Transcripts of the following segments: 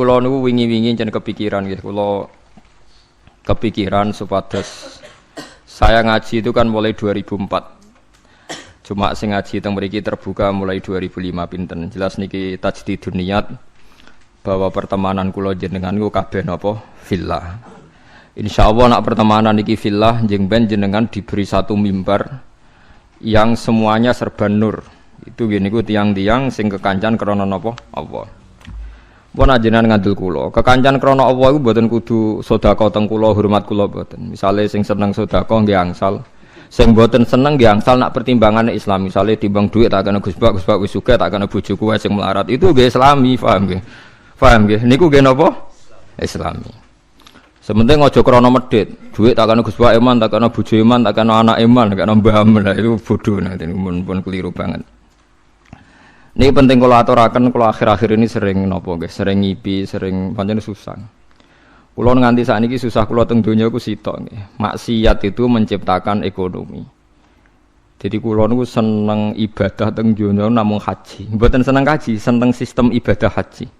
kula niku wingi-wingi jen kepikiran nggih, kula kepikiran supados saya ngaji itu kan mulai 2004. Cuma sing ngaji teng mriki terbuka mulai 2005 pinten. Jelas niki tajdidun niat bahwa pertemanan kula jenengan niku kabeh napa fillah. Insyaallah nak pertemanan niki fillah njeng ben jenengan diberi satu mimbar yang semuanya serba nur. Itu gini ku tiang-tiang sing kekancan krana napa Allah. Pun ajenengan ngandel kula. Kekancan krana Allah iku mboten kudu sedekah teng kula, hormat kula mboten. Misale sing seneng sedekah nggih angsal. Sing mboten seneng nggih angsal nak pertimbangane Islam. Misale timbang dhuwit tak kena Gus Bak wis sugih tak kena bojoku wae sing melarat. Itu nggih Islami, paham nggih? Paham nggih? Niku nggih napa? Islami. Sementing aja krana medhit. Dhuwit tak kena Gus Bak iman, tak kena bojo iman, tak kena anak iman, tak kena mbah iman. Itu bodoh nanti pun keliru banget. Ini penting kalau aturaken kalau akhir-akhir ini sering nopo guys, sering ngipi, sering pancen susah. Kulo nganti sakniki susah kulo teng donya ku sitok nggih. Maksiat itu menciptakan ekonomi. Jadi kulo niku seneng ibadah teng donya namung haji. Mboten seneng haji, seneng sistem ibadah haji.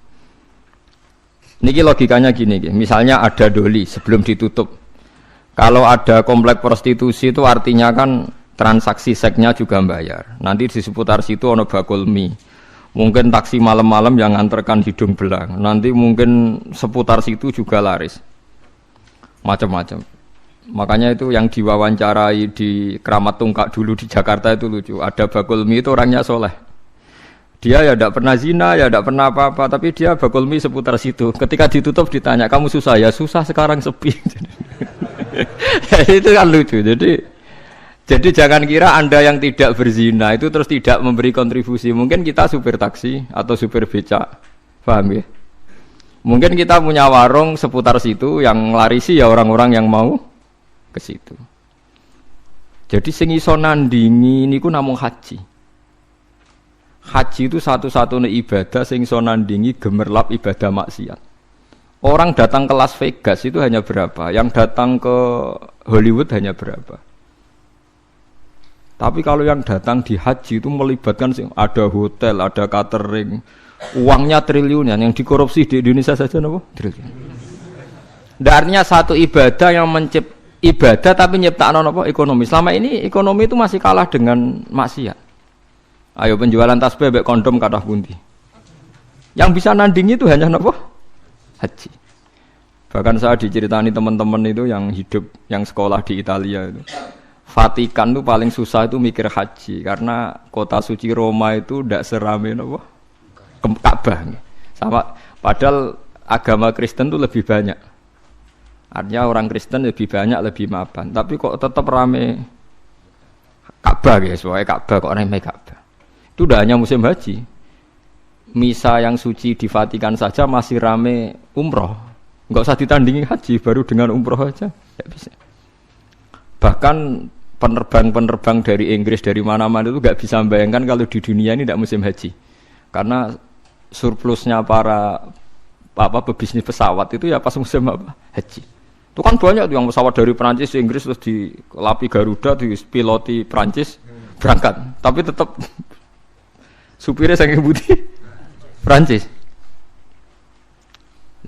Niki logikanya gini nggih. Misalnya ada doli sebelum ditutup. Kalau ada komplek prostitusi itu artinya kan transaksi seksnya juga bayar. Nanti di seputar situ ono bakul mie. Mungkin taksi malam-malam yang nganterkan hidung belang. Nanti mungkin seputar situ juga laris. Macam-macam. Makanya itu yang diwawancarai di Keramat Tungkak dulu di Jakarta itu lucu. Ada bakul mie itu orangnya soleh. Dia ya tidak pernah zina, ya tidak pernah apa-apa. Tapi dia bakul mie seputar situ. Ketika ditutup ditanya, kamu susah? Ya susah sekarang sepi. Itu kan lucu. Jadi jangan kira Anda yang tidak berzina itu terus tidak memberi kontribusi. Mungkin kita supir taksi atau supir becak. Paham ya? Mungkin kita punya warung seputar situ yang larisi ya orang-orang yang mau ke situ. Jadi sing iso nandingi niku namung haji. Haji itu satu-satunya ibadah sing iso nandingi gemerlap ibadah maksiat. Orang datang ke Las Vegas itu hanya berapa? Yang datang ke Hollywood hanya berapa? Tapi kalau yang datang di haji itu melibatkan ada hotel, ada catering, uangnya triliunan, yang dikorupsi di Indonesia saja apa? Triliun. Artinya satu ibadah yang ibadah tapi nyiptakan apa? Ekonomi. Selama ini ekonomi itu masih kalah dengan maksiat. Ayo penjualan tasbih mbek kondom kathah pundi. Yang bisa nandingi itu hanya apa? Haji. Bahkan saya diceritani teman-teman itu yang hidup, yang sekolah di Italia itu. Vatikan itu paling susah itu mikir haji karena kota suci Roma itu tidak serame apa Ka'bah. Sama padahal agama Kristen itu lebih banyak. Artinya orang Kristen lebih banyak, lebih mapan. Tapi kok tetap rame Ka'bah guys, soalnya Ka'bah kok rame Ka'bah. Itu tidak hanya musim haji. Misa yang suci di Vatikan saja masih rame umroh. Enggak usah ditandingi haji, baru dengan umroh aja ya bisa. Bahkan penerbang-penerbang dari Inggris dari mana-mana itu nggak bisa membayangkan kalau di dunia ini tidak musim haji, karena surplusnya para pebisnis pesawat itu ya pas musim haji. Itu kan banyak tuh yang pesawat dari Perancis ke Inggris terus dilapi Garuda, dipiloti Perancis berangkat, tapi tetap supirnya saking putih Perancis.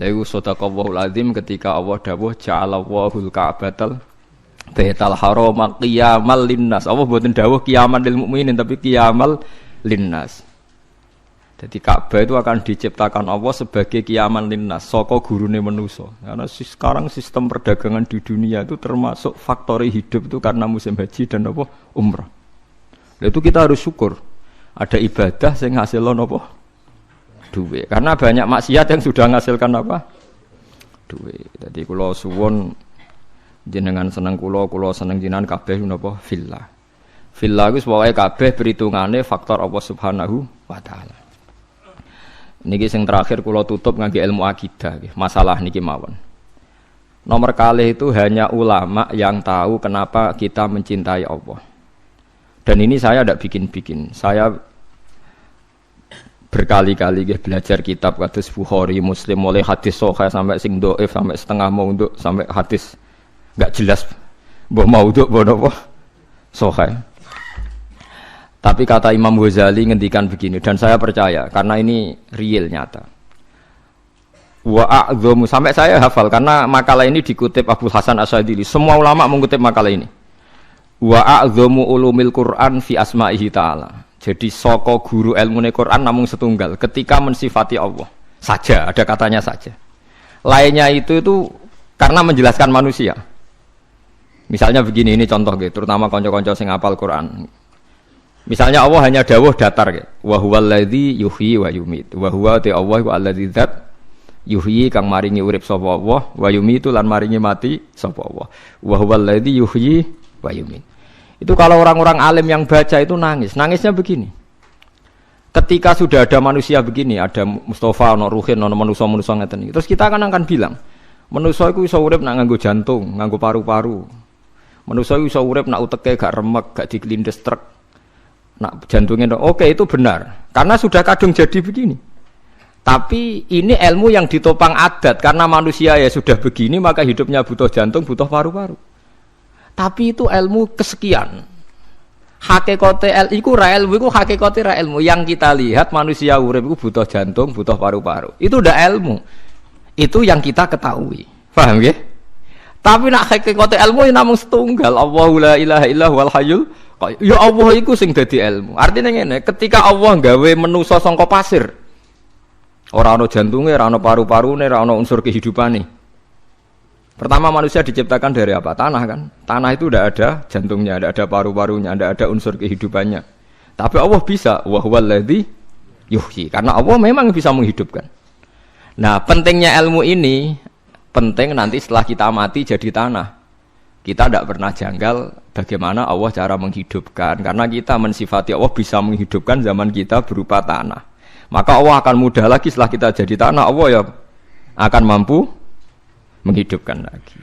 Lalu sadaqallahul azim ketika Allah dawuh ja'alallahul ka'batal Baitul Haram qiyamal linnas. Allah mboten dawuh qiyaman lil mukminin tapi qiyamal linnas. Jadi Ka'bah itu akan diciptakan Allah sebagai qiyaman linnas, saka gurune manusa. Karena sekarang sistem perdagangan di dunia itu termasuk faktor hidup itu karena musim haji dan apa? Umrah. Itu kita harus syukur. Ada ibadah sing ngasilno apa? Duit. Karena banyak maksiat yang sudah menghasilkan apa? Duit. Jadi kula suwun jenengan seneng kula seneng jenengan kabeh menapa fillah. Fillah wis pokoke kabeh perhitungane faktor Allah Subhanahu wa taala. Niki sing terakhir kula tutup ngangge ilmu akidah nggih. Masalah niki mawon. Nomor kalih itu hanya ulama yang tahu kenapa kita mencintai Allah. Dan ini saya tidak bikin-bikin. Saya berkali-kali belajar kitab kados Bukhari, Muslim, mulai hadis sahih sampai sing dhaif, sampai setengah maudhu, sampai hadis enggak jelas mbah maudhu apa sahih. Tapi kata Imam Ghazali ngendikan begini dan saya percaya karena ini real nyata. Wa a'dhamu, sampai saya hafal karena makalah ini dikutip Abu Hasan Asyadzili. Semua ulama mengutip makalah ini. Wa a'dhamu ulumil Qur'an fi asma'ihi ta'ala. Jadi saka guru ilmune Quran namung setunggal ketika mensifati Allah. Saja, ada katanya saja. Lainnya itu karena menjelaskan manusia. Misalnya begini, ini contoh gitu, terutama kanca-kanca sing hafal Quran. Misalnya Allah hanya dawuh datar gitu. Wa huwal ladzi yuhyi wa yumit. Wa huwa ta Allah wa alladzi dzat yuhyi kang maringi urip sapa Allah, wa yumitu lan maringi mati sapa Allah. Wa huwal ladzi yuhyi wa yumit. Itu kalau orang-orang alim yang baca itu nangis. Nangisnya begini. Ketika sudah ada manusia begini, ada Mustafa, ono Ruhin, ono manusia-manusia ngeten iki. Terus kita akan bilang, manusia iku iso urip nak nganggo jantung, nganggo paru-paru. Manusia iku iso urip nak uteke gak remek, gak diklindes truk. Nak jantungnya oke, itu benar. Karena sudah kadung jadi begini. Tapi ini ilmu yang ditopang adat karena manusia ya sudah begini maka hidupnya butuh jantung, butuh paru-paru. Tapi itu ilmu kesekian. Hakikate iku ra ilmu, iku hakikate ra ilmu. Yang kita lihat manusia urip iku butuh jantung, butuh paru-paru. Itu udah ilmu. Itu yang kita ketahui. Paham nggih? Tapi nak hakikate ilmu namung setunggal. Allahu la ilaha illa huwal hayyul qayyum. Ya Allah iku sing dadi ilmu. Artinya ngene, ketika Allah gawe manusa saka pasir, ora ana jantunge, ora ana paru-parune, ora ana unsur kehidupane. Pertama manusia diciptakan dari apa? Tanah kan? Tanah itu tidak ada jantungnya, tidak ada paru-parunya, tidak ada unsur kehidupannya. Tapi Allah bisa, wa huwal ladzi yuhyi. Karena Allah memang bisa menghidupkan. Nah, pentingnya ilmu ini penting nanti setelah kita mati jadi tanah. Kita tidak pernah janggal bagaimana Allah cara menghidupkan. Karena kita mensifati Allah bisa menghidupkan zaman kita berupa tanah. Maka Allah akan mudah lagi setelah kita jadi tanah, Allah ya akan mampu menghidupkan lagi.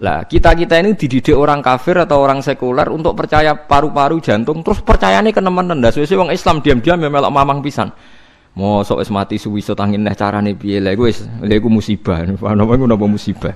Lah kita ini dididik orang kafir atau orang sekuler untuk percaya paru-paru jantung, terus percayane kenemen ndas wis wong Islam diam-diam melok mamang pisan. Mosok wis mati suwi so tangin neh carane piye lha iku musibah. Apa musibah?